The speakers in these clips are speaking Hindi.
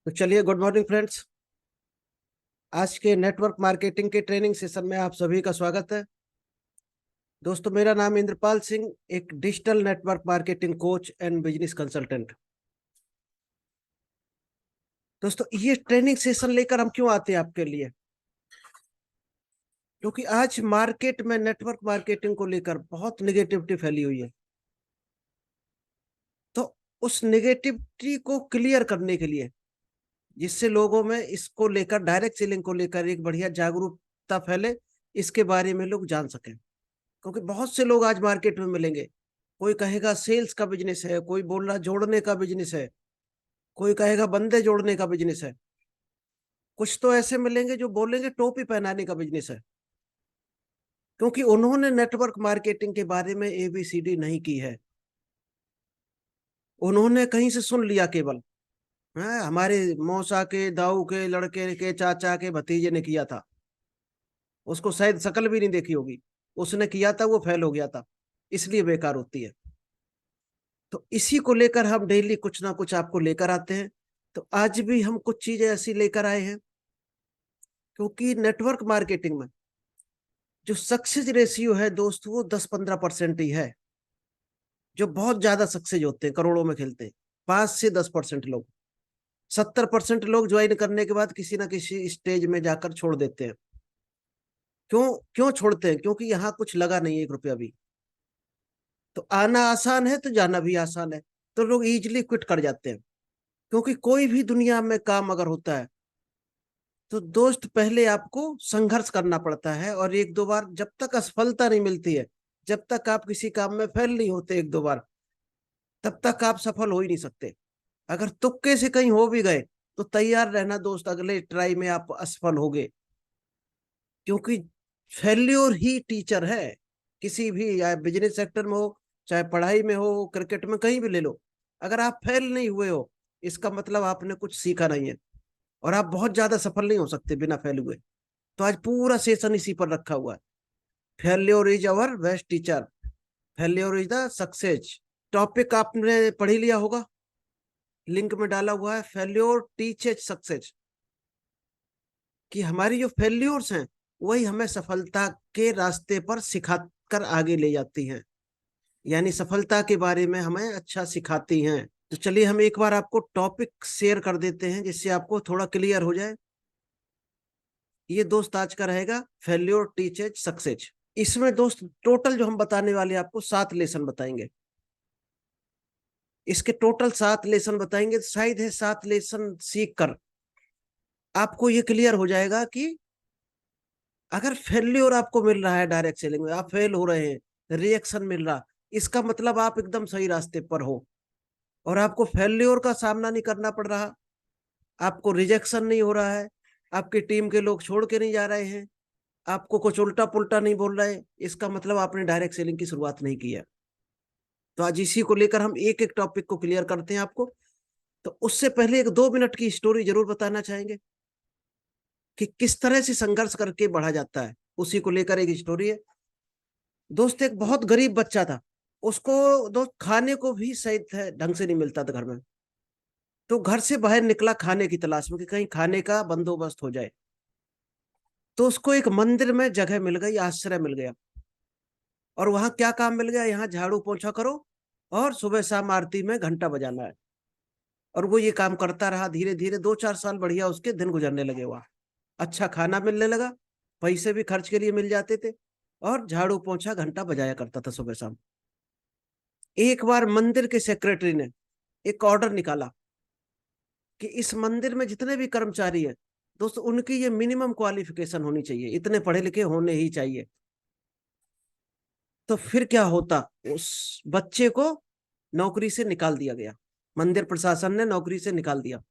तो चलिए, गुड मॉर्निंग फ्रेंड्स। आज के नेटवर्क मार्केटिंग के ट्रेनिंग सेशन में आप सभी का स्वागत है। दोस्तों, मेरा नाम इंद्रपाल सिंह, एक digital network marketing coach and business consultant. दोस्तों, ये ट्रेनिंग सेशन लेकर हम क्यों आते हैं आपके लिए? क्योंकि आज मार्केट में नेटवर्क मार्केटिंग को लेकर बहुत निगेटिविटी फैली हुई है। तो उस निगेटिविटी को क्लियर करने के लिए, जिससे लोगों में इसको लेकर, डायरेक्ट सेलिंग को लेकर एक बढ़िया जागरूकता फैले, इसके बारे में लोग जान सकें। क्योंकि बहुत से लोग आज मार्केट में मिलेंगे। कोई कहेगा सेल्स का बिजनेस है, कोई बोल रहा जोड़ने का बिजनेस है, कोई कहेगा बंदे जोड़ने का बिजनेस है। कुछ तो ऐसे मिलेंगे जो बोलेंगे टोपी पहनाने का बिजनेस है, क्योंकि उन्होंने नेटवर्क मार्केटिंग के बारे में एबीसीडी नहीं की है। उन्होंने कहीं से सुन लिया केवल। हमारे मौसा के, दाऊ के लड़के के, चाचा के भतीजे ने किया था, उसको शायद शकल भी नहीं देखी होगी, उसने किया था, वो फेल हो गया था, इसलिए बेकार होती है। तो इसी को लेकर हम डेली कुछ ना कुछ आपको लेकर आते हैं। तो आज भी हम कुछ चीजें ऐसी लेकर आए हैं, क्योंकि नेटवर्क मार्केटिंग में जो सक्सेस रेशियो है दोस्तों, वो 10-15% ही है। जो बहुत ज्यादा सक्सेस होते हैं, करोड़ों में खेलते हैं, 5 से 10% लोग। 70% लोग ज्वाइन करने के बाद किसी ना किसी स्टेज में जाकर छोड़ देते हैं। क्यों क्यों छोड़ते हैं? क्योंकि यहाँ कुछ लगा नहीं, 1 रुपया भी। तो आना आसान है तो जाना भी आसान है, तो लोग इजिली क्विट कर जाते हैं। क्योंकि कोई भी दुनिया में काम अगर होता है तो दोस्त, पहले आपको संघर्ष करना पड़ता है, और 1-2 बार जब तक असफलता नहीं मिलती है, जब तक आप किसी काम में फेल नहीं होते 1-2 बार, तब तक आप सफल हो ही नहीं सकते। अगर तुक्के से कहीं हो भी गए तो तैयार रहना दोस्त, अगले ट्राई में आप असफल होगे। क्योंकि फेल्योर ही टीचर है। किसी भी, या बिजनेस सेक्टर में हो, चाहे पढ़ाई में हो, क्रिकेट में, कहीं भी ले लो, अगर आप फेल नहीं हुए हो, इसका मतलब आपने कुछ सीखा नहीं है, और आप बहुत ज्यादा सफल नहीं हो सकते बिना फेल हुए। तो आज पूरा सेशन इसी पर रखा हुआ है। Failure is our best teacher, failure is the success. Topic आपने पढ़ ही लिया होगा, लिंक में डाला हुआ है, फेल्योर टीचेज सक्सेस। कि हमारी जो फेल्योर्स हैं वही हमें सफलता के रास्ते पर सिखाकर आगे ले जाती हैं, यानी सफलता के बारे में हमें अच्छा सिखाती हैं। तो चलिए, हम एक बार आपको टॉपिक शेयर कर देते हैं, जिससे आपको थोड़ा क्लियर हो जाए। ये दोस्त आज का रहेगा फेल्योर टीचेज सक्सेस। इसमें दोस्त टोटल जो हम बताने वाले आपको 7 लेसन बताएंगे। इसके टोटल 7 लेसन बताएंगे। शायद है 7 लेसन सीख कर आपको ये क्लियर हो जाएगा कि अगर फेल्योर आपको मिल रहा है डायरेक्ट सेलिंग में, आप फेल हो रहे हैं, रिएक्शन मिल रहा, इसका मतलब आप एकदम सही रास्ते पर हो, और आपको फेल्योर का सामना नहीं करना पड़ रहा, आपको रिजेक्शन नहीं हो रहा है, आपकी टीम के लोग छोड़ के नहीं जा रहे हैं, आपको कुछ उल्टा पुल्टा नहीं बोल रहे, इसका मतलब आपने डायरेक्ट सेलिंग की शुरुआत नहीं की है। तो आज इसी को लेकर हम एक एक टॉपिक को क्लियर करते हैं आपको। तो उससे पहले एक 2 मिनट की स्टोरी जरूर बताना चाहेंगे कि किस तरह से संघर्ष करके बढ़ा जाता है। उसी को लेकर एक स्टोरी है। दोस्त, एक बहुत गरीब बच्चा था, उसको दोस्त खाने को भी शायद ढंग से नहीं मिलता था घर में। तो घर से बाहर निकला खाने की तलाश में कि कहीं खाने का बंदोबस्त हो जाए। तो उसको एक मंदिर में जगह मिल गई, आश्रय मिल गया। और वहां क्या काम मिल गया? यहाँ झाड़ू पोछा करो और सुबह शाम आरती में घंटा बजाना है। और वो ये काम करता रहा। धीरे धीरे 2-4 साल बढ़िया उसके दिन गुजरने लगे। वहां अच्छा खाना मिलने लगा, पैसे भी खर्च के लिए मिल जाते थे, और झाड़ू पोछा घंटा बजाया करता था सुबह शाम। एक बार मंदिर के सेक्रेटरी ने एक ऑर्डर निकाला कि इस मंदिर में जितने भी कर्मचारी हैं दोस्तों, उनकी ये मिनिमम क्वालिफिकेशन होनी चाहिए, इतने पढ़े लिखे होने ही चाहिए। तो फिर क्या होता, उस बच्चे को नौकरी से निकाल दिया गया। मंदिर प्रशासन ने नौकरी से निकाल दिया।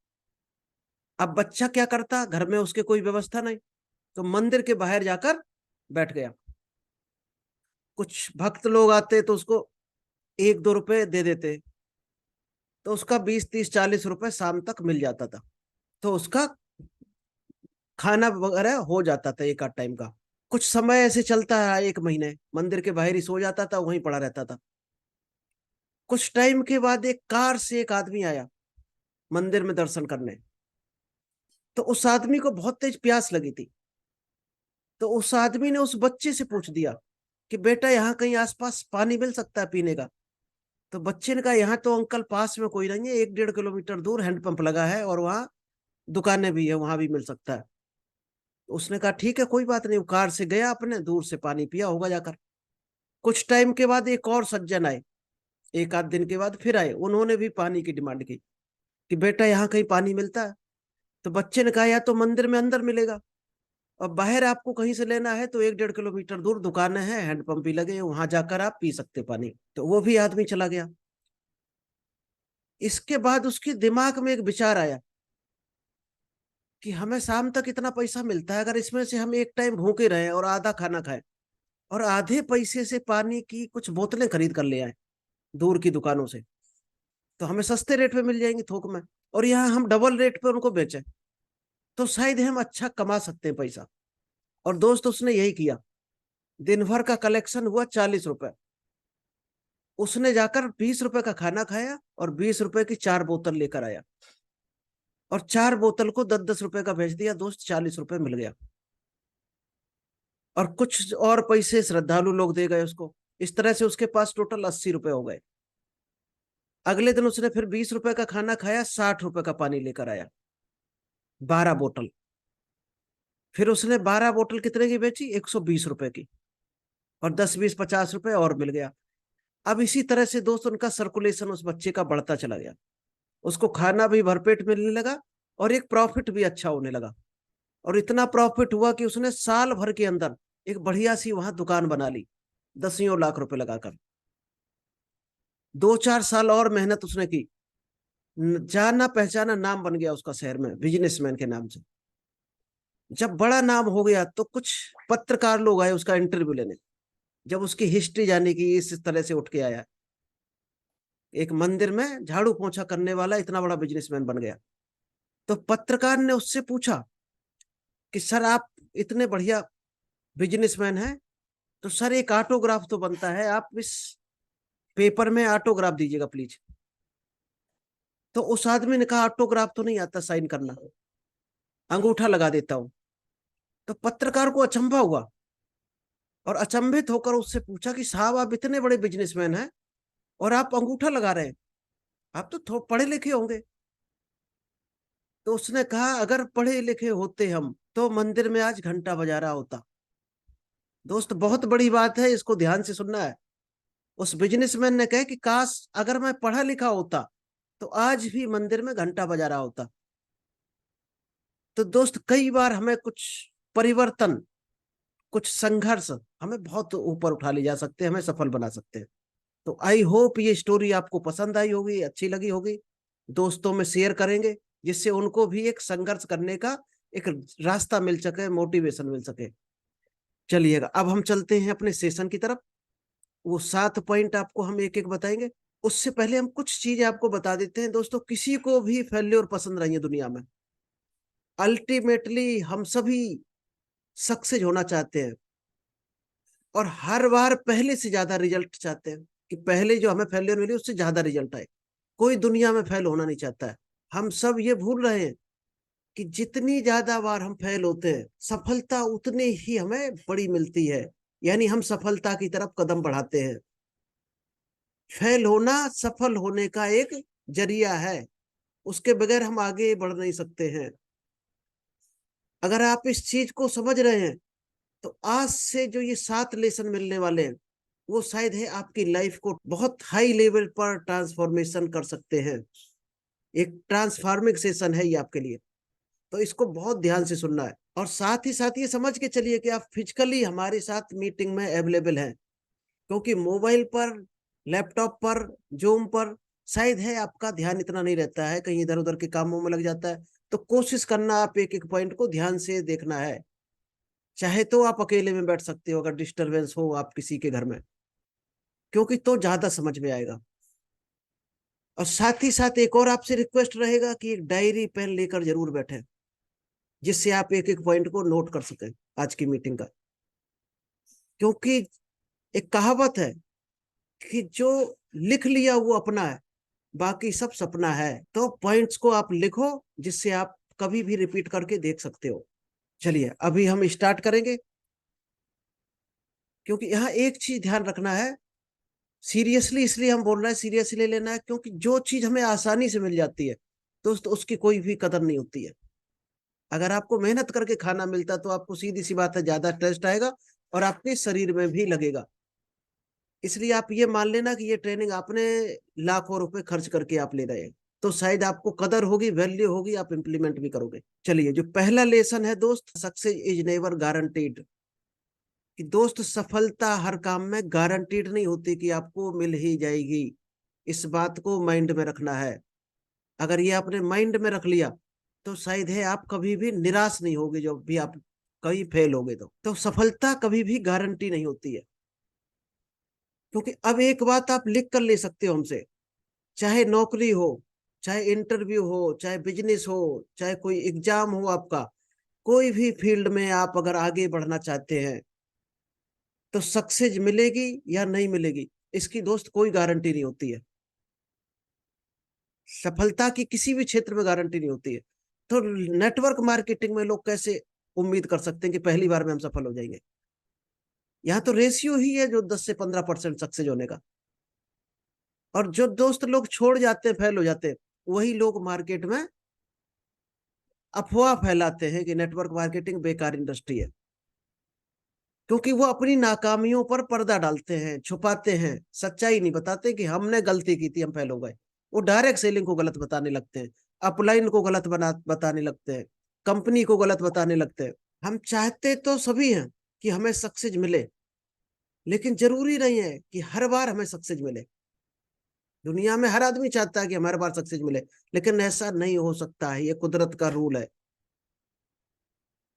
अब बच्चा क्या करता? घर में उसके कोई व्यवस्था नहीं, तो मंदिर के बाहर जाकर बैठ गया। कुछ भक्त लोग आते तो उसको 1-2 रुपए दे देते, तो उसका 20-30-40 रुपए शाम तक मिल जाता था। तो उसका खाना वगैरह हो जाता था एक आध टाइम का। कुछ समय ऐसे चलता है, 1 महीने मंदिर के बाहर ही सो जाता था, वहीं पड़ा रहता था। कुछ टाइम के बाद एक कार से एक आदमी आया मंदिर में दर्शन करने। तो उस आदमी को बहुत तेज प्यास लगी थी। तो उस आदमी ने उस बच्चे से पूछ दिया कि बेटा यहाँ कहीं आसपास पानी मिल सकता है पीने का। तो बच्चे ने कहा यहाँ तो अंकल पास में कोई नहीं है, 1-1.5 किलोमीटर दूर हैंडपंप लगा है और वहाँ दुकानें भी है, वहां भी मिल सकता है। उसने कहा ठीक है कोई बात नहीं, वो कार से गया, अपने दूर से पानी पिया होगा जाकर। कुछ टाइम के बाद एक और सज्जन आए, एक आध दिन के बाद फिर आए, उन्होंने भी पानी की डिमांड की कि बेटा यहाँ कहीं पानी मिलता है। तो बच्चे ने कहा या तो मंदिर में अंदर मिलेगा, और बाहर आपको कहीं से लेना है तो 1-1.5 किलोमीटर दूर दुकानें हैं, हैंडपंप भी लगे हैं, वहां जाकर आप पी सकते पानी। तो वो भी आदमी चला गया। इसके बाद उसके दिमाग में एक विचार आया कि हमें शाम तक इतना पैसा मिलता है, अगर इसमें से हम एक टाइम भूखे रहे और आधा खाना खाएं और आधे पैसे से पानी की कुछ बोतलें खरीद कर ले आए दूर की दुकानों से, तो हमें सस्ते रेट पे मिल जाएंगी थोक में, और यहाँ हम डबल रेट पे उनको बेचें तो शायद हम अच्छा कमा सकते हैं पैसा। और दोस्त उसने यही किया। दिन भर का कलेक्शन हुआ 40 रुपए। उसने जाकर 20 रुपए का खाना खाया और 20 रुपए की 4 बोतल लेकर आया, और 4 बोतल को 10-10 रुपए का बेच दिया दोस्त, 40 रुपए मिल गया। और कुछ और पैसे श्रद्धालु लोग दे गए उसको। इस तरह से उसके पास टोटल 80 रुपए हो गए। अगले दिन उसने फिर 20 रुपए का खाना खाया, 60 रुपए का पानी लेकर आया, 12 बोतल। फिर उसने 12 बोतल कितने की बेची? 120 रुपए की। और 10, 20, 50 रुपए और मिल गया। अब इसी तरह से दोस्त उनका सर्कुलेशन उस बच्चे का बढ़ता चला गया, उसको खाना भी भरपेट मिलने लगा और एक प्रॉफिट भी अच्छा होने लगा। और इतना प्रॉफिट हुआ कि उसने साल भर के अंदर एक बढ़िया सी वहां दुकान बना ली, दसियों लाख रुपए लगाकर। 2-4 साल और मेहनत उसने की, जाना पहचाना नाम बन गया उसका शहर में बिजनेसमैन के नाम से। जब बड़ा नाम हो गया तो कुछ पत्रकार लोग आए उसका इंटरव्यू लेने। जब उसकी हिस्ट्री जाने की, इस तरह से उठ के आया, एक मंदिर में झाड़ू पोछा करने वाला इतना बड़ा बिजनेसमैन बन गया। तो पत्रकार ने उससे पूछा कि सर आप इतने बढ़िया बिजनेसमैन हैं, तो सर एक ऑटोग्राफ तो बनता है, आप इस पेपर में ऑटोग्राफ दीजिएगा प्लीज। तो उस आदमी ने कहा ऑटोग्राफ तो नहीं आता साइन करना, अंगूठा लगा देता हूं। तो पत्रकार को अचंभा हुआ और अचंभित होकर उससे पूछा कि साहब आप इतने बड़े बिजनेसमैन हैं और आप अंगूठा लगा रहे हैं, आप तो पढ़े लिखे होंगे। तो उसने कहा अगर पढ़े लिखे होते हम तो मंदिर में आज घंटा बजा रहा होता। दोस्त बहुत बड़ी बात है, इसको ध्यान से सुनना है। उस बिजनेसमैन ने कहा कि काश अगर मैं पढ़ा लिखा होता तो आज भी मंदिर में घंटा बजा रहा होता। तो दोस्त कई बार हमें कुछ परिवर्तन, कुछ संघर्ष हमें बहुत ऊपर उठा ले जा सकते हैं, हमें सफल बना सकते हैं। तो आई होप ये स्टोरी आपको पसंद आई होगी, अच्छी लगी होगी। दोस्तों में शेयर करेंगे जिससे उनको भी एक संघर्ष करने का एक रास्ता मिल सके, मोटिवेशन मिल सके। चलिएगा अब हम चलते हैं अपने सेशन की तरफ। वो 7 पॉइंट आपको हम एक एक बताएंगे। उससे पहले हम कुछ चीजें आपको बता देते हैं दोस्तों। किसी को भी फेल्योर पसंद नहीं है दुनिया में। अल्टीमेटली हम सभी सक्सेस होना चाहते हैं और हर बार पहले से ज्यादा रिजल्ट चाहते हैं, कि पहले जो हमें फेल्योर मिली उससे ज्यादा रिजल्ट आए। कोई दुनिया में फेल होना नहीं चाहता है। हम सब ये भूल रहे हैं कि जितनी ज्यादा बार हम फेल होते हैं सफलता उतनी ही हमें बड़ी मिलती है, यानी हम सफलता की तरफ कदम बढ़ाते हैं। फेल होना सफल होने का एक जरिया है, उसके बगैर हम आगे बढ़ नहीं सकते हैं। अगर आप इस चीज को समझ रहे हैं तो आज से जो ये 7 लेसन मिलने वाले हैं वो शायद है आपकी लाइफ को बहुत हाई लेवल पर ट्रांसफॉर्मेशन कर सकते हैं। एक ट्रांसफार्मिंग सेशन है ये आपके लिए, तो इसको बहुत ध्यान से सुनना है। और साथ ही साथ ये समझ के चलिए कि आप फिजिकली हमारे साथ मीटिंग में अवेलेबल हैं, क्योंकि मोबाइल पर, लैपटॉप पर, जूम पर शायद है आपका ध्यान इतना नहीं रहता है, कहीं इधर उधर के कामों में लग जाता है। तो कोशिश करना आप एक एक पॉइंट को ध्यान से देखना है। चाहे तो आप अकेले में बैठ सकते हो अगर डिस्टरबेंस हो आप किसी के घर में, क्योंकि तो ज्यादा समझ में आएगा। और साथ ही साथ एक और आपसे रिक्वेस्ट रहेगा कि एक डायरी पेन लेकर जरूर बैठे, जिससे आप एक एक पॉइंट को नोट कर सकें आज की मीटिंग का। क्योंकि एक कहावत है कि जो लिख लिया वो अपना है, बाकी सब सपना है। तो पॉइंट्स को आप लिखो जिससे आप कभी भी रिपीट करके देख सकते हो। चलिए अभी हम स्टार्ट करेंगे, क्योंकि यहाँ एक चीज ध्यान रखना है। सीरियसली इसलिए हम बोल रहे हैं, सीरियसली लेना है, क्योंकि जो चीज हमें आसानी से मिल जाती है दोस्त, उसकी कोई भी कदर नहीं होती है। अगर आपको मेहनत करके खाना मिलता तो आपको सीधी सी बात है ज्यादा टेस्ट आएगा और आपके शरीर में भी लगेगा। इसलिए आप ये मान लेना कि ये ट्रेनिंग आपने लाखों रुपए खर्च करके आप ले रहे हैं, तो शायद आपको कदर होगी, वैल्यू होगी, आप इंप्लीमेंट भी करोगे। चलिए जो पहला लेसन है दोस्त, सक्सेस इज नेवर गारंटीड। कि दोस्त सफलता हर काम में गारंटीड नहीं होती कि आपको मिल ही जाएगी। इस बात को माइंड में रखना है। अगर ये आपने माइंड में रख लिया तो शायद है आप कभी भी निराश नहीं होगे, जब भी आप कहीं फेल होगे तो सफलता कभी भी गारंटी नहीं होती है। क्योंकि अब एक बात आप लिख कर ले सकते हो हमसे, चाहे नौकरी हो, चाहे इंटरव्यू हो, चाहे बिजनेस हो, चाहे कोई एग्जाम हो आपका, कोई भी फील्ड में आप अगर आगे बढ़ना चाहते हैं तो सक्सेस मिलेगी या नहीं मिलेगी, इसकी दोस्त कोई गारंटी नहीं होती है। सफलता की किसी भी क्षेत्र में गारंटी नहीं होती है। तो नेटवर्क मार्केटिंग में लोग कैसे उम्मीद कर सकते हैं कि पहली बार में हम सफल हो जाएंगे? यहाँ तो रेशियो ही है जो 10 से 15% सक्सेस होने का। और जो दोस्त लोग छोड़ जाते हैं, फेल हो जाते हैं, वही लोग मार्केट में अफवाह फैलाते हैं कि नेटवर्क मार्केटिंग बेकार इंडस्ट्री है। क्योंकि वो अपनी नाकामियों पर पर्दा डालते हैं, छुपाते हैं, सच्चाई नहीं बताते कि हमने गलती की थी, हम फेल हो गए। वो डायरेक्ट सेलिंग को गलत बताने लगते हैं, अपलाइन को गलत बताने लगते हैं, कंपनी को गलत बताने लगते हैं। हम चाहते तो सभी हैं कि हमें सक्सेस मिले, लेकिन जरूरी नहीं है कि हर बार हमें सक्सेस मिले। दुनिया में हर आदमी चाहता है कि हमारे बार सक्सेस मिले, लेकिन ऐसा नहीं हो सकता है। ये कुदरत का रूल है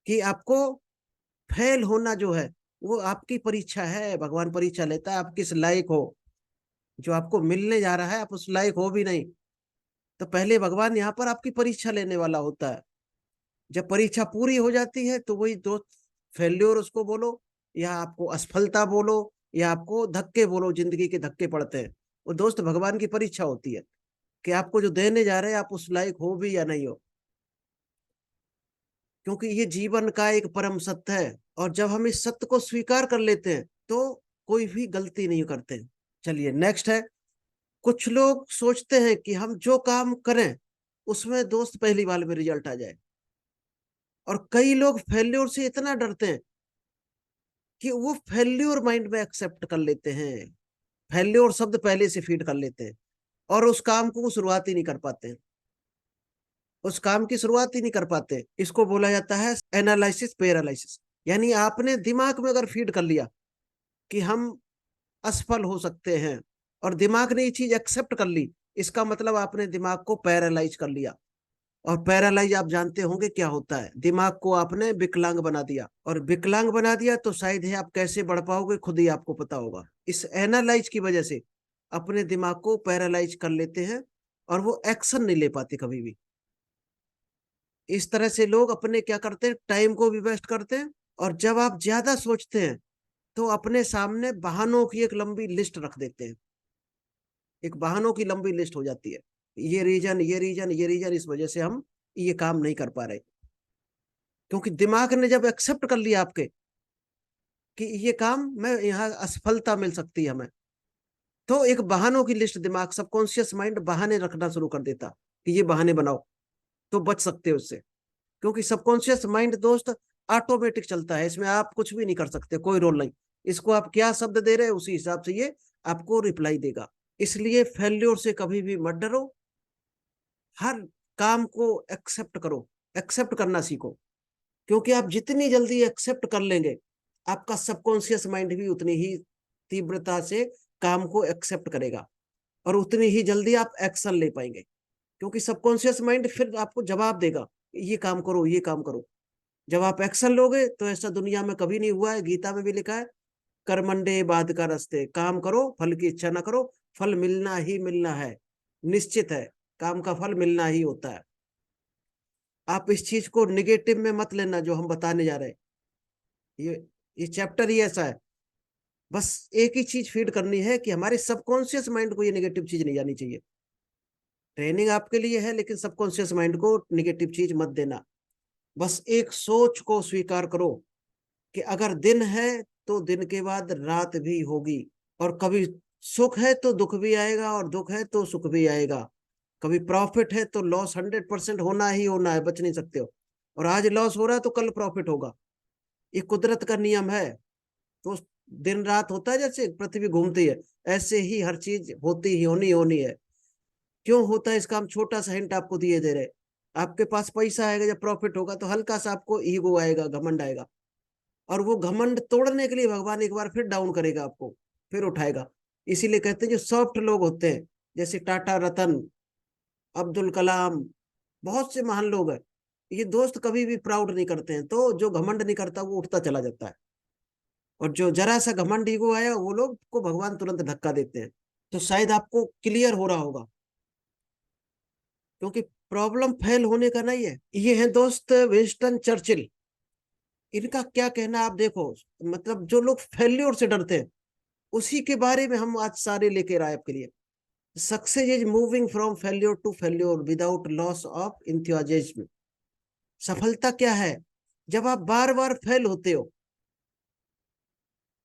कि आपको फेल होना जो है वो आपकी परीक्षा है। भगवान परीक्षा लेता है आप किस लायक हो। जो आपको मिलने जा रहा है आप उस लायक हो भी नहीं, तो पहले भगवान यहाँ पर आपकी परीक्षा लेने वाला होता है। जब परीक्षा पूरी हो जाती है तो वही दो, फेल्योर उसको बोलो या आपको असफलता बोलो या आपको धक्के बोलो, जिंदगी के धक्के पड़ते हैं, वो दोस्त भगवान की परीक्षा होती है कि आपको जो देने जा रहे हैं आप उस लायक हो भी या नहीं हो। क्योंकि ये जीवन का एक परम सत्य है, और जब हम इस सत्य को स्वीकार कर लेते हैं तो कोई भी गलती नहीं करते। चलिए नेक्स्ट है, कुछ लोग सोचते हैं कि हम जो काम करें उसमें दोस्त पहली बार में रिजल्ट आ जाए, और कई लोग फेल्योर से इतना डरते हैं कि वो फेल्योर माइंड में एक्सेप्ट कर लेते हैं, फेल्योर शब्द पहले से फीड कर लेते हैं, और उस काम को वो शुरुआत ही नहीं कर पाते, उस काम की शुरुआत ही नहीं कर पाते। इसको बोला जाता है एनालिसिस पैरालिसिस। यानी आपने दिमाग में अगर फीड कर लिया कि हम असफल हो सकते हैं, और दिमाग ने ये चीज एक्सेप्ट कर ली, इसका मतलब आपने दिमाग को पैरालाइज कर लिया। और पैरालाइज आप जानते होंगे क्या होता है, दिमाग को आपने विकलांग बना दिया, और विकलांग बना दिया तो शायद है आप कैसे बढ़ पाओगे खुद ही आपको पता होगा। इस एनालाइज की वजह से अपने दिमाग को पैरालाइज कर लेते हैं और वो एक्शन नहीं ले पाते कभी भी। इस तरह से लोग अपने क्या करते हैं, टाइम को भी वेस्ट करते हैं। और जब आप ज्यादा सोचते हैं तो अपने सामने बहानों की एक लंबी लिस्ट रख देते हैं, एक बहानों की लंबी लिस्ट हो जाती है, ये रीजन, ये रीजन, ये रीजन, इस वजह से हम ये काम नहीं कर पा रहे। क्योंकि दिमाग ने जब एक्सेप्ट कर लिया आपके कि ये काम में यहाँ असफलता मिल सकती है हमें, तो एक बहानों की लिस्ट, दिमाग सबकॉन्शियस माइंड बहाने रखना शुरू कर देता कि ये बहाने बनाओ तो बच सकते हो उससे। क्योंकि सबकॉन्शियस माइंड दोस्त ऑटोमेटिक चलता है, इसमें आप कुछ भी नहीं कर सकते, कोई रोल नहीं। इसको आप क्या शब्द दे रहे हैं उसी हिसाब से ये आपको रिप्लाई देगा। इसलिए फेल्योर से कभी भी मत डरो, हर काम को एक्सेप्ट करो, एक्सेप्ट करना सीखो। क्योंकि आप जितनी जल्दी एक्सेप्ट कर लेंगे, आपका सबकॉन्शियस माइंड भी उतनी ही तीव्रता से काम को एक्सेप्ट करेगा, और उतनी ही जल्दी आप एक्शन ले पाएंगे। क्योंकि सबकॉन्शियस माइंड फिर आपको जवाब देगा, ये काम करो, ये काम करो। जब आप एक्शन लोगे तो ऐसा दुनिया में कभी नहीं हुआ है, गीता में भी लिखा है, कर्मंडे बाद का रस्ते, काम करो फल की इच्छा ना करो, फल मिलना ही मिलना है, निश्चित है, काम का फल मिलना ही होता है। आप इस चीज को निगेटिव में मत लेना जो हम बताने जा रहे हैं। ये ये चैप्टर ही ऐसा है। बस एक ही चीज फीड करनी है कि हमारे सबकॉन्शियस माइंड को ये नेगेटिव चीज नहीं जानी चाहिए। ट्रेनिंग आपके लिए है, लेकिन सबकॉन्शियस माइंड को निगेटिव चीज मत देना। बस एक सोच को स्वीकार करो कि अगर दिन है तो दिन के बाद रात भी होगी, और कभी सुख है तो दुख भी आएगा, और दुख है तो सुख भी आएगा। कभी प्रॉफिट है तो लॉस 100% होना ही होना है, बच नहीं सकते हो। और आज लॉस हो रहा है तो कल प्रॉफिट होगा, ये कुदरत का नियम है। तो दिन रात होता है, जैसे पृथ्वी घूमती है, ऐसे ही हर चीज होती ही होनी होनी है। क्यों होता है इसका हम छोटा सा हिंट आपको दिए दे रहे। आपके पास पैसा आएगा, जब प्रॉफिट होगा तो हल्का सा आपको ईगो आएगा, घमंड आएगा, और वो घमंड तोड़ने के लिए भगवान एक बार फिर डाउन करेगा आपको, फिर उठाएगा। इसीलिए कहते हैं जो सॉफ्ट लोग होते हैं, जैसे टाटा, रतन, अब्दुल कलाम, बहुत से महान लोग हैं, ये दोस्त कभी भी प्राउड नहीं करते हैं। तो जो घमंड नहीं करता वो उठता चला जाता है, और जो जरा सा घमंड ईगो आया वो लोग को भगवान तुरंत धक्का देते हैं। तो शायद आपको क्लियर हो रहा होगा, क्योंकि प्रॉब्लम फेल होने का नहीं है। ये है दोस्त विंस्टन चर्चिल, इनका क्या कहना आप देखो। मतलब जो लोग फेल्योर से डरते हैं, उसी के बारे में हम आज सारे लेकर आए आपके लिए। Success is moving from failure to failure without loss of enthusiasm. सफलता क्या है? जब आप बार बार फेल होते हो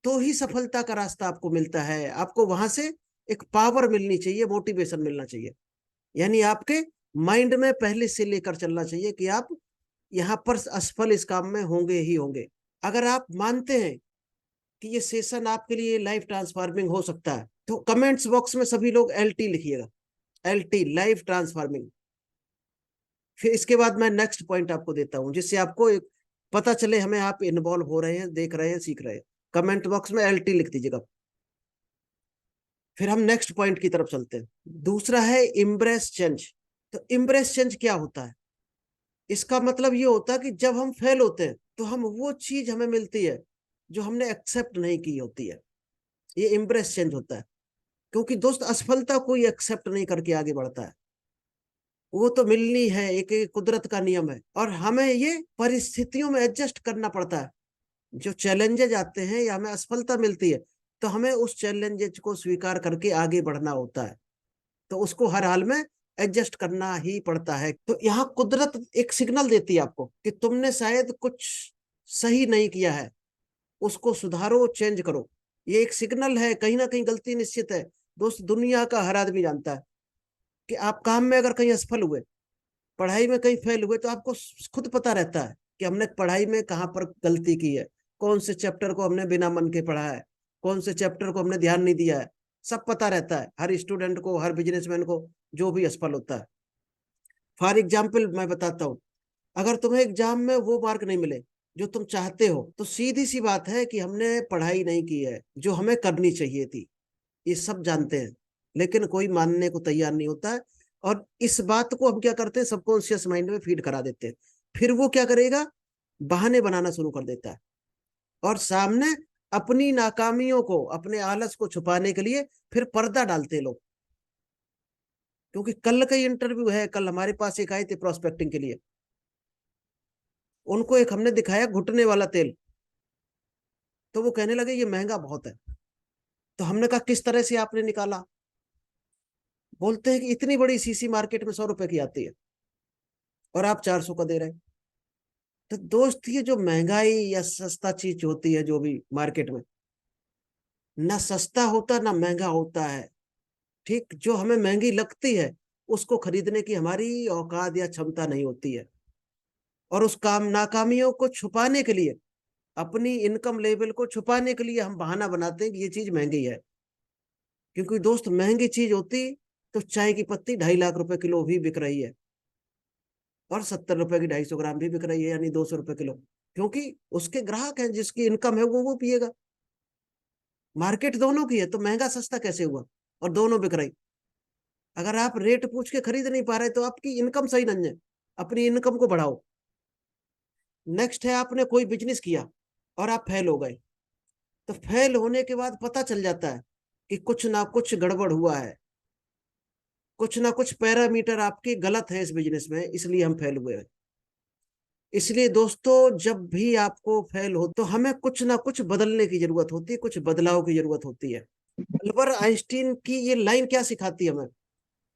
तो ही सफलता का रास्ता आपको मिलता है। आपको वहां से एक पावर मिलनी चाहिए, मोटिवेशन मिलना चाहिए। यानी आपके माइंड में पहले से लेकर चलना चाहिए कि आप यहाँ पर असफल इस काम में होंगे ही होंगे। अगर आप मानते हैं कि ये सेशन आपके लिए लाइफ ट्रांसफॉर्मिंग हो सकता है, तो कमेंट्स बॉक्स में सभी लोग LT लिखिएगा, LT, लाइफ ट्रांसफॉर्मिंग। फिर इसके बाद मैं नेक्स्ट पॉइंट आपको देता हूं, जिससे आपको एक पता चले हमें आप इन्वॉल्व हो रहे हैं, देख रहे हैं, सीख रहे हैं। कमेंट बॉक्स में LT लिख दीजिएगा। फिर हम नेक्स्ट पॉइंट की तरफ चलते हैं। दूसरा है इम्ब्रेस चेंज। तो इम्ब्रेस चेंज क्या होता है? इसका मतलब ये होता है कि जब हम फेल होते हैं तो हम वो चीज हमें मिलती है जो हमने एक्सेप्ट नहीं की होती है, ये इम्ब्रेस चेंज होता है। क्योंकि दोस्त असफलता कोई एक्सेप्ट नहीं करके आगे बढ़ता है, वो तो मिलनी है, एक कुदरत का नियम है, और हमें ये परिस्थितियों में एडजस्ट करना पड़ता है। जो चैलेंजेज आते हैं या हमें असफलता मिलती है, तो हमें उस चैलेंजेज को स्वीकार करके आगे बढ़ना होता है। तो उसको हर हाल में एडजस्ट करना ही पड़ता है। तो यहाँ कुदरत एक सिग्नल देती है आपको कि तुमने शायद कुछ सही नहीं किया है, उसको सुधारो, चेंज करो। ये एक सिग्नल है, कहीं ना कहीं गलती निश्चित है। दोस्त, दुनिया का हर आदमी जानता है कि आप काम में अगर कहीं असफल हुए, पढ़ाई में कहीं फेल हुए, तो आपको खुद पता रहता है कि हमने पढ़ाई में कहाँ पर गलती की है, कौन से चैप्टर को हमने बिना मन के पढ़ा है, कौन से चैप्टर को हमने ध्यान नहीं दिया है। सब पता रहता है हर स्टूडेंट को, हर बिजनेसमैन को, जो भी असफल होता है। फॉर एग्जाम्पल मैं बताता हूँ, अगर तुम्हें एग्जाम में वो मार्क नहीं मिले जो तुम चाहते हो, तो सीधी सी बात है कि हमने पढ़ाई नहीं की है जो हमें करनी चाहिए थी। ये सब जानते हैं, लेकिन कोई मानने को तैयार नहीं होता है। और इस बात को हम क्या करते हैं, सबकॉन्शियस माइंड में फीड करा देते हैं। फिर वो क्या करेगा, बहाने बनाना शुरू कर देता है, और सामने अपनी नाकामियों को, अपने आलस को छुपाने के लिए फिर पर्दा डालते लोग। क्योंकि कल का इंटरव्यू है, कल हमारे पास एक आए थे प्रोस्पेक्टिंग के लिए, उनको एक हमने दिखाया घुटने वाला तेल, तो वो कहने लगे ये महंगा बहुत है। तो हमने कहा किस तरह से आपने निकाला? बोलते हैं कि इतनी बड़ी शीशी मार्केट में 100 रुपए की आती है और आप 400 का दे रहे हैं। तो दोस्त, ये जो महंगाई या सस्ता चीज होती है, जो भी मार्केट में, ना सस्ता होता ना महंगा होता है। ठीक, जो हमें महंगी लगती है उसको खरीदने की हमारी औकात या क्षमता नहीं होती है। और उस काम नाकामियों को छुपाने के लिए, अपनी इनकम लेवल को छुपाने के लिए हम बहाना बनाते हैं कि ये चीज महंगी है। क्योंकि दोस्त, महंगी चीज होती तो चाय की पत्ती 2.5 लाख रुपए किलो भी बिक रही है, और 70 रुपए की 250 ग्राम भी बिक रही है, यानी 200 रुपए किलो। क्योंकि उसके ग्राहक हैं, जिसकी इनकम है वो पिएगा। मार्केट दोनों की है, तो महंगा सस्ता कैसे हुआ? और दोनों बिक रही। अगर आप रेट पूछ के खरीद नहीं पा रहे तो आपकी इनकम सही नहीं है, अपनी इनकम को बढ़ाओ। नेक्स्ट है, आपने कोई बिजनेस किया और आप फेल हो गए। तो फेल होने के बाद पता चल जाता है कि कुछ ना कुछ गड़बड़ हुआ है, कुछ ना कुछ पैरामीटर आपके गलत है इस बिजनेस में, इसलिए हम फेल हुए हैं। इसलिए दोस्तों, जब भी आपको फेल हो तो हमें कुछ ना कुछ बदलने की जरूरत होती है, कुछ बदलाव की जरूरत होती है। अल्बर्ट आइंस्टीन की ये लाइन क्या सिखाती है हमें?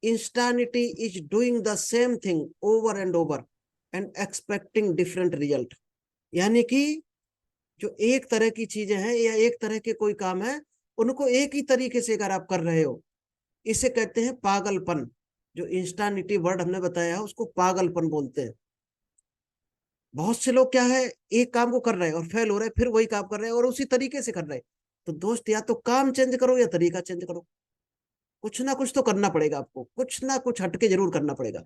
Insanity is doing the same thing over and over and expecting different result. यानी कि जो एक तरह की चीजें हैं या एक तरह के कोई काम है, उनको एक ही तरीके से अगर आप कर रहे हो, इसे कहते हैं पागलपन। जो इंस्टानिटी वर्ड हमने बताया है उसको पागलपन बोलते हैं। बहुत से लोग क्या है, एक काम को कर रहे हैं और फेल हो रहे हैं, फिर वही काम कर रहे हैं और उसी तरीके से कर रहे हैं। तो दोस्त, या तो काम चेंज करो या तरीका चेंज करो। कुछ ना कुछ तो करना पड़ेगा आपको, कुछ ना कुछ हटके जरूर करना पड़ेगा।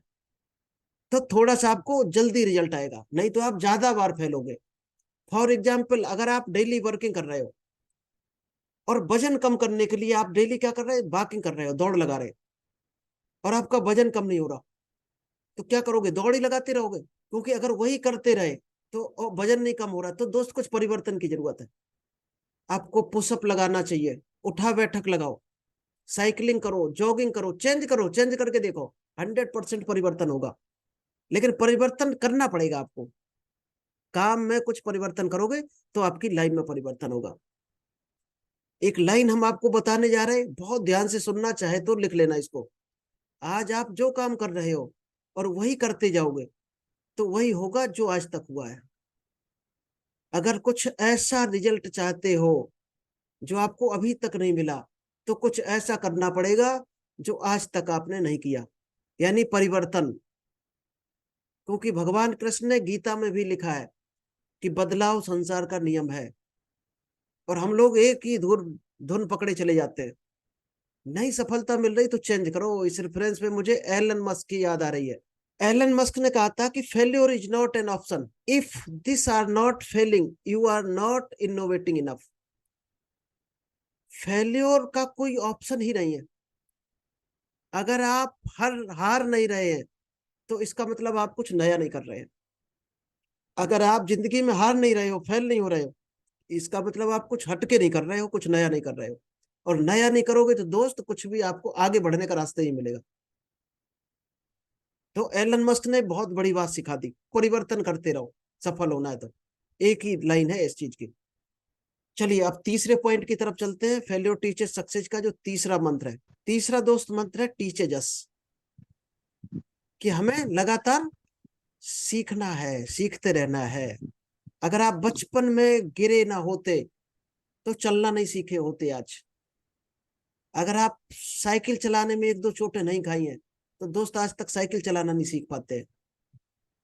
तो थोड़ा सा आपको जल्दी रिजल्ट आएगा, नहीं तो आप ज्यादा बार फेल होगे। फॉर एग्जाम्पल, अगर आप डेली वर्किंग कर रहे हो और वजन कम करने के लिए आप डेली क्या कर रहे हैं, वॉकिंग कर रहे हो, दौड़ लगा रहे हो, और आपका वजन कम नहीं हो रहा, तो क्या करोगे, दौड़ ही लगाते रहोगे। क्योंकि अगर वही करते रहे तो वजन नहीं कम हो रहा, तो दोस्त कुछ परिवर्तन की जरूरत है। आपको पुशअप लगाना चाहिए, उठा बैठक लगाओ, साइकिलिंग करो, जॉगिंग करो, चेंज करो, चेंज करके देखो, 100% परिवर्तन होगा। लेकिन परिवर्तन करना पड़ेगा आपको। काम में कुछ परिवर्तन करोगे तो आपकी लाइफ में परिवर्तन होगा। एक लाइन हम आपको बताने जा रहे हैं, बहुत ध्यान से सुनना, चाहे तो लिख लेना इसको। आज आप जो काम कर रहे हो और वही करते जाओगे तो वही होगा जो आज तक हुआ है। अगर कुछ ऐसा रिजल्ट चाहते हो जो आपको अभी तक नहीं मिला, तो कुछ ऐसा करना पड़ेगा जो आज तक आपने नहीं किया, यानी परिवर्तन। क्योंकि भगवान कृष्ण ने गीता में भी लिखा है कि बदलाव संसार का नियम है, और हम लोग एक ही धुन धुन पकड़े चले जाते हैं। नहीं सफलता मिल रही तो चेंज करो। इस रेफरेंस में मुझे एलन मस्क की याद आ रही है। एलन मस्क ने कहा था कि failure is not an option, if this are not failing you are not innovating enough. Failure का कोई ऑप्शन ही नहीं है। अगर आप हर हार नहीं रहे हैं तो इसका मतलब आप कुछ नया नहीं कर रहे हैं। अगर आप जिंदगी में हार नहीं रहे हो, फेल नहीं हो रहे हो, इसका मतलब आप कुछ हटके नहीं कर रहे हो, कुछ नया नहीं कर रहे हो। और नया नहीं करोगे तो दोस्त कुछ भी आपको आगे बढ़ने का रास्ता ही मिलेगा। तो एलन मस्क ने बहुत बड़ी बात सिखा दी, परिवर्तन करते रहो, सफल होना है तो। एक ही लाइन है इस चीज की। चलिए अब तीसरे पॉइंट की तरफ चलते हैं, फेल्योर टीचेस सक्सेस का जो तीसरा मंत्र है। तीसरा दोस्त मंत्र है टीचेज अस, कि हमें लगातार सीखना है, सीखते रहना है। अगर आप बचपन में गिरे ना होते तो चलना नहीं सीखे होते आज। अगर आप साइकिल चलाने में एक दो चोटें नहीं खाई हैं तो दोस्त आज तक साइकिल चलाना नहीं सीख पाते।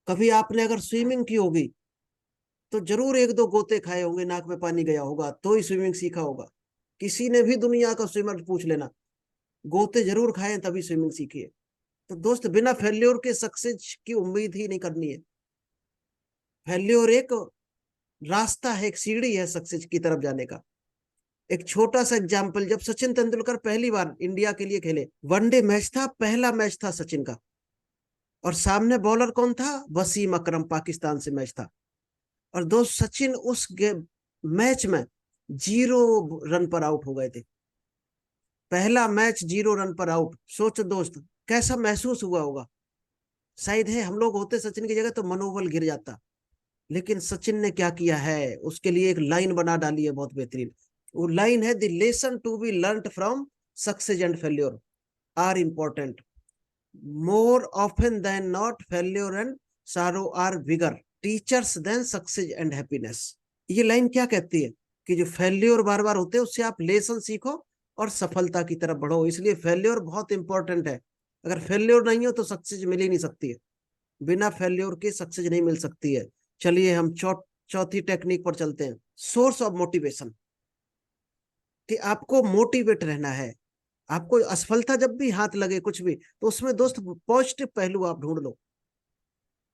कभी आपने अगर स्विमिंग की होगी तो जरूर एक दो गोते खाए होंगे, नाक में पानी गया होगा तो ही स्विमिंग सीखा होगा। किसी ने भी दुनिया का स्विमर पूछ लेना, गोते जरूर खाए तभी स्विमिंग सीखी है। तो दोस्त, बिना फेल्योर के सक्सेस की उम्मीद ही नहीं करनी है। फेल्योर एक रास्ता है, एक सीढ़ी है सक्सेस की तरफ जाने का। एक छोटा सा एग्जाम्पल, जब सचिन तेंदुलकर पहली बार इंडिया के लिए खेले, वनडे मैच था, पहला मैच था सचिन का, और सामने बॉलर कौन था, वसीम अकरम, पाकिस्तान से मैच था। और दोस्त सचिन उस मैच में 0 रन पर आउट हो गए थे। पहला मैच 0 रन पर आउट, सोचो दोस्त कैसा महसूस हुआ होगा। शायद है हम लोग होते सचिन की जगह तो मनोबल गिर जाता। लेकिन सचिन ने क्या किया है, उसके लिए एक लाइन बना डाली है बहुत बेहतरीन। वो लाइन है, the lesson to be learn from success and failure are important more often than not, failure and sorrow are bigger teachers than success and happiness. ये लाइन क्या कहती है कि जो फेल्योर बार बार होते हैं उससे आप लेसन सीखो और सफलता की तरफ बढ़ो। इसलिए फेल्योर बहुत इंपॉर्टेंट है। अगर फेल्योर नहीं हो तो सक्सेस मिल ही नहीं सकती है। बिना फेल्योर के सक्सेस नहीं मिल सकती है। चलिए हम चौथी टेक्निक पर चलते हैं, सोर्स ऑफ मोटिवेशन। कि आपको मोटिवेट रहना है। आपको असफलता जब भी हाथ लगे कुछ भी, तो उसमें दोस्त पॉजिटिव पहलू आप ढूंढ लो।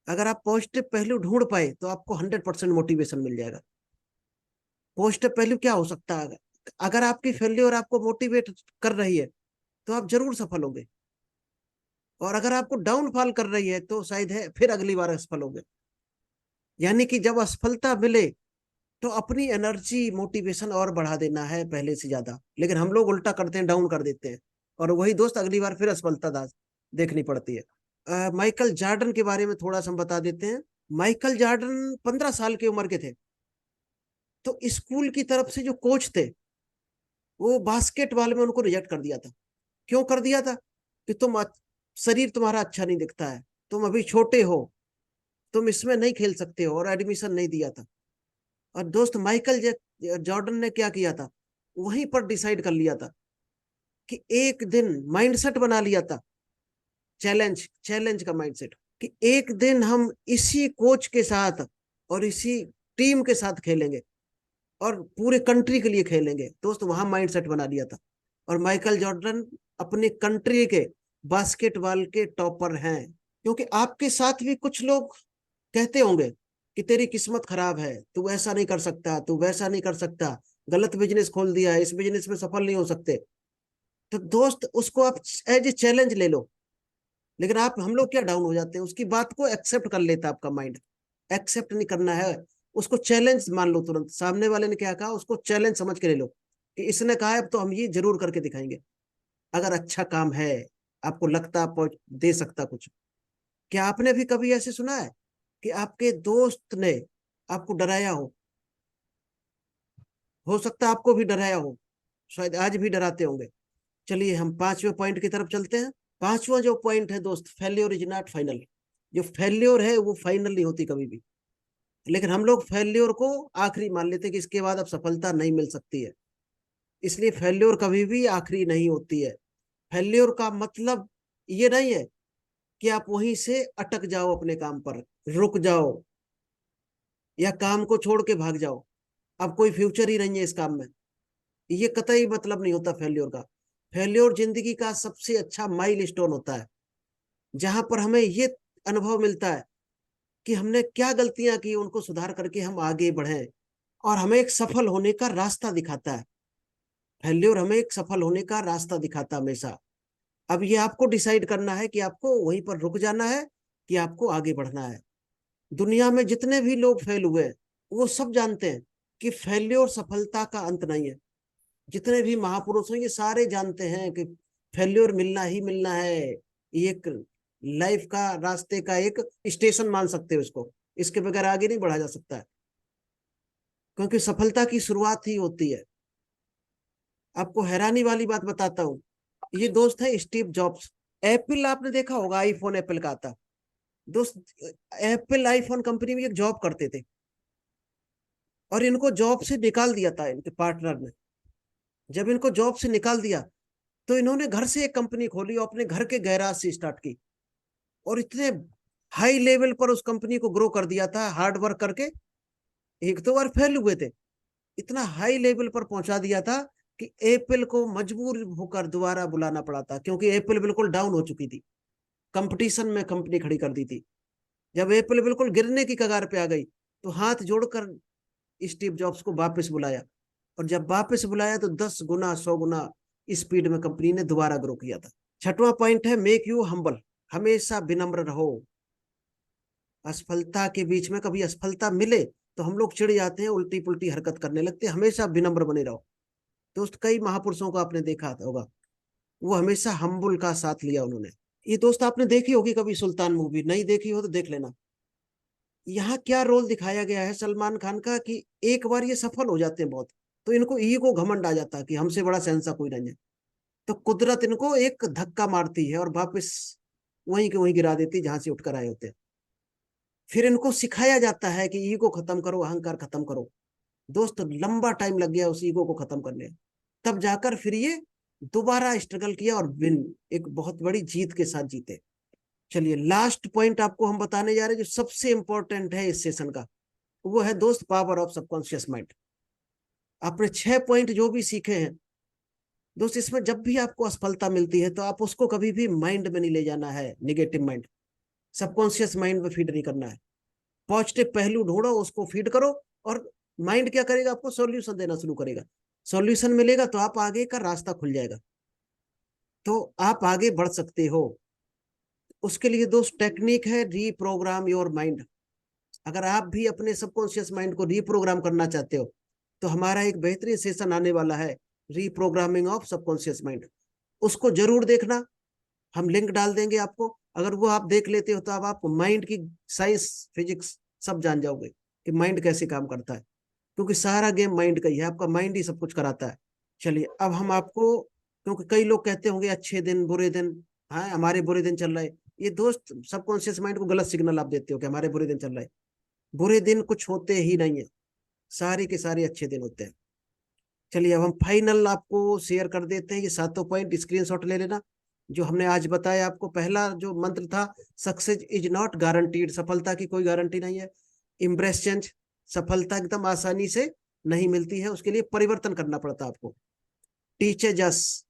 अगर आप पॉजिटिव पहलू ढूंढ पाए तो आपको 100% मोटिवेशन मिल जाएगा। पॉजिटिव पहलू क्या हो सकता है, अगर आपकी फेल्योर आपको मोटिवेट कर रही है तो आप जरूर सफल होंगे। और अगर आपको डाउनफॉल कर रही है तो शायद है फिर अगली बार असफल होंगे। यानी कि जब असफलता मिले तो अपनी एनर्जी मोटिवेशन और बढ़ा देना है पहले से ज्यादा। लेकिन हम लोग उल्टा करते हैं, डाउन कर देते हैं, और वही दोस्त अगली बार फिर असफलता देखनी पड़ती है। माइकल जॉर्डन के बारे में थोड़ा सा हम बता देते हैं। माइकल जॉर्डन 15 साल की उम्र के थे, तो स्कूल की तरफ से जो कोच थे वो बास्केटबॉल में उनको रिजेक्ट कर दिया था। क्यों कर दिया था, कि तुम शरीर तुम्हारा अच्छा नहीं दिखता है, तुम अभी छोटे हो, तुम इसमें नहीं खेल सकते हो, और एडमिशन नहीं दिया था। और दोस्त माइकल जॉर्डन ने क्या किया था, वहीं पर डिसाइड कर लिया था कि एक दिन माइंडसेट बना लिया था, चैलेंज चैलेंज का माइंडसेट, कि एक दिन हम इसी कोच के साथ और इसी टीम के साथ खेलेंगे और पूरे कंट्री के लिए खेलेंगे। दोस्त वहां माइंडसेट बना लिया था। और माइकल जॉर्डन अपनी कंट्री के बास्केटबॉल के टॉपर हैं। क्योंकि आपके साथ भी कुछ लोग कहते होंगे कि तेरी किस्मत खराब है, तू ऐसा नहीं कर सकता, तू वैसा नहीं कर सकता, गलत बिजनेस खोल दिया है, इस बिजनेस में सफल नहीं हो सकते। तो दोस्त उसको आप एज ए चैलेंज ले लो। लेकिन आप हम लोग क्या डाउन हो जाते हैं, उसकी बात को एक्सेप्ट कर लेता है आपका माइंड। एक्सेप्ट नहीं करना है, उसको चैलेंज मान लो। तुरंत सामने वाले ने क्या कहा उसको चैलेंज समझ के ले लो कि इसने कहा है, अब तो हम ये जरूर करके दिखाएंगे। अगर अच्छा काम है, आपको लगता दे सकता कुछ। क्या आपने भी कभी ऐसे सुना है कि आपके दोस्त ने आपको डराया हो सकता है आपको भी डराया हो, शायद आज भी डराते होंगे। चलिए हम पांचवें पॉइंट की तरफ चलते हैं। पांचवा जो पॉइंट है दोस्त, फेल्योर इज नॉट फाइनल। जो फेल्योर है वो फाइनल नहीं होती कभी भी। लेकिन हम लोग फेल्योर को आखिरी मान लेते हैं कि इसके बाद अब सफलता नहीं मिल सकती है। इसलिए फेल्योर कभी भी आखिरी नहीं होती है। फेल्योर का मतलब ये नहीं है कि आप वहीं से अटक जाओ, अपने काम पर रुक जाओ, या काम को छोड़ के भाग जाओ, अब कोई फ्यूचर ही नहीं है इस काम में। ये कतई मतलब नहीं होता फेल्योर का। फेल्योर जिंदगी का सबसे अच्छा माइल स्टोन होता है, जहां पर हमें ये अनुभव मिलता है कि हमने क्या गलतियां की, उनको सुधार करके हम आगे बढ़े, और हमें एक सफल होने का रास्ता दिखाता है। फेल्योर हमें एक सफल होने का रास्ता दिखाता है हमेशा। अब ये आपको डिसाइड करना है कि आपको वहीं पर रुक जाना है कि आपको आगे बढ़ना है। दुनिया में जितने भी लोग फेल हुए हैं, वो सब जानते हैं कि फेल्योर सफलता का अंत नहीं है। जितने भी महापुरुष हैं ये सारे जानते हैं कि फेल्योर मिलना ही मिलना है। ये एक लाइफ का रास्ते का एक स्टेशन मान सकते हो इसको, इसके बगैर आगे नहीं बढ़ा जा सकता है। क्योंकि सफलता की शुरुआत ही होती है। आपको हैरानी वाली बात बताता हूँ, ये दोस्त है स्टीव जॉब्स। एप्पल आपने देखा होगा, आईफोन एप्पल का आता। दोस्त एप्पल आईफोन कंपनी में एक जॉब करते थे, और इनको जॉब से निकाल दिया था इनके पार्टनर ने। जब इनको जॉब से निकाल दिया तो इन्होंने घर से एक कंपनी खोली और अपने घर के गैराज से स्टार्ट की, और इतने हाई लेवल पर उस कंपनी को ग्रो कर दिया था हार्ड वर्क करके। एक दो बार फेल हुए थे, इतना हाई लेवल पर पहुंचा दिया था कि एप्पल को मजबूर होकर दोबारा बुलाना पड़ा था, क्योंकि एप्पल बिल्कुल डाउन हो चुकी थी, कंपटीशन में कंपनी खड़ी कर दी थी। जब एप्पल बिल्कुल गिरने की कगार पे आ गई, तो हाथ जोड़कर स्टीव जॉब्स को वापस बुलाया, और जब वापस बुलाया तो 10 गुना 100 गुना स्पीड में कंपनी ने दोबारा ग्रो किया था। छठवां पॉइंट है मेक यू हम्बल। हमेशा विनम्र रहो। असफलता के बीच में कभी असफलता मिले तो हम लोग चिढ़ जाते हैं, उल्टी पुल्टी हरकत करने लगते हैं। हमेशा विनम्र बने रहो। दोस्त कई महापुरुषों को आपने देखा होगा, वो हमेशा हम्बुल का साथ लिया उन्होंने। ये दोस्त आपने देखी होगी कभी सुल्तान मूवी, नहीं देखी हो तो देख लेना। यहाँ क्या रोल दिखाया गया है सलमान खान का, कि एक बार ये सफल हो जाते हैं बहुत, तो इनको ईगो घमंड आ जाता है कि हमसे बड़ा शहंशाह कोई नहीं है। तो कुदरत इनको एक धक्का मारती है और वापस वहीं के वहीं गिरा देती है जहां से उठकर आए होते हैं। फिर इनको सिखाया जाता है कि ईगो खत्म करो, अहंकार खत्म करो। दोस्त लंबा टाइम लग गया उस ईगो को खत्म करने, तब जाकर फिर ये दोबारा स्ट्रगल किया और विन, एक बहुत बड़ी जीत के साथ जीते। चलिए लास्ट पॉइंट आपको हम बताने जा रहे हैं, जो सबसे इंपॉर्टेंट है इस सेशन का। वो है दोस्त पावर ऑफ सबकॉन्शियस माइंड। आपने 6 पॉइंट जो भी सीखे हैं दोस्त, इसमें जब भी आपको असफलता मिलती है तो आप उसको कभी भी माइंड में नहीं ले जाना है, निगेटिव माइंड, सबकॉन्शियस माइंड में फीड नहीं करना है। पॉजिटिव पहलू ढूंढो, उसको फीड करो, और माइंड क्या करेगा, आपको सॉल्यूशन देना शुरू करेगा। सॉल्यूशन मिलेगा तो आप आगे का रास्ता खुल जाएगा, तो आप आगे बढ़ सकते हो। उसके लिए दोस्त टेक्निक है रीप्रोग्राम योर माइंड। अगर आप भी अपने सबकॉन्शियस माइंड को रीप्रोग्राम करना चाहते हो तो हमारा एक बेहतरीन सेशन आने वाला है, रीप्रोग्रामिंग ऑफ सबकॉन्शियस माइंड। उसको जरूर देखना, हम लिंक डाल देंगे आपको। अगर वो आप देख लेते हो तो अब आप माइंड की साइंस फिजिक्स सब जान जाओगे कि माइंड कैसे काम करता है, क्योंकि सारा गेम माइंड का ही है, आपका माइंड ही सब कुछ कराता है। चलिए अब हम आपको, क्योंकि कई लोग कहते होंगे अच्छे दिन बुरे दिन, हाँ हमारे बुरे दिन चल रहे, ये दोस्त सबकॉन्शियस माइंड को गलत सिग्नल आप देते हो कि हमारे बुरे दिन चल रहे। बुरे दिन कुछ होते ही नहीं है, सारे के सारे अच्छे दिन होते हैं। चलिए अब हम फाइनल आपको शेयर कर देते हैं, ये सातों पॉइंट स्क्रीनशॉट ले लेना जो हमने आज बताया आपको। पहला जो मंत्र था, सक्सेस इज नॉट गारंटीड, सफलता की कोई गारंटी नहीं है। इम्ब्रेस चेंज, सफलता एकदम आसानी से नहीं मिलती है, उसके लिए परिवर्तन करना पड़ता है आपको। टीचेज अस,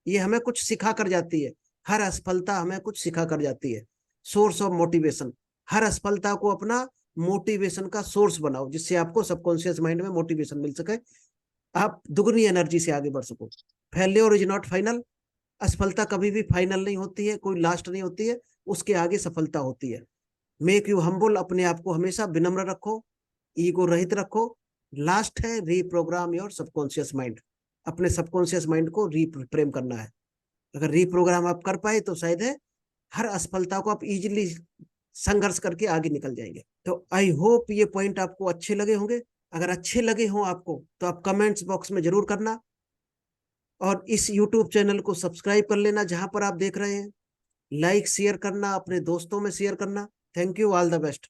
ये हमें कुछ सिखा कर जाती है, हर असफलता हमें कुछ सिखा कर जाती है। सोर्स ऑफ मोटिवेशन, हर असफलता को अपना मोटिवेशन का सोर्स बनाओ, जिससे आपको सबकॉन्शियस माइंड में मोटिवेशन मिल सके, आप दुगनी एनर्जी से आगे बढ़ सको। फेल्योर इज नॉट फाइनल, असफलता कभी भी फाइनल नहीं होती है, कोई लास्ट नहीं होती है, उसके आगे सफलता होती है। मेक यू हम्बल, अपने आप को हमेशा विनम्र रखो, ईगो रहित रखो। लास्ट है रीप्रोग्राम योर सबकॉन्शियस माइंड, अपने सबकॉन्शियस माइंड को रीप्रेम करना है। अगर रीप्रोग्राम आप कर पाए तो शायद है हर असफलता को आप इजीली संघर्ष करके आगे निकल जाएंगे। तो आई होप ये पॉइंट आपको अच्छे लगे होंगे। अगर अच्छे लगे हों आपको तो आप कमेंट्स बॉक्स में जरूर करना, और इस यूट्यूब चैनल को सब्सक्राइब कर लेना जहां पर आप देख रहे हैं। लाइक शेयर करना, अपने दोस्तों में शेयर करना। Thank you, all the best.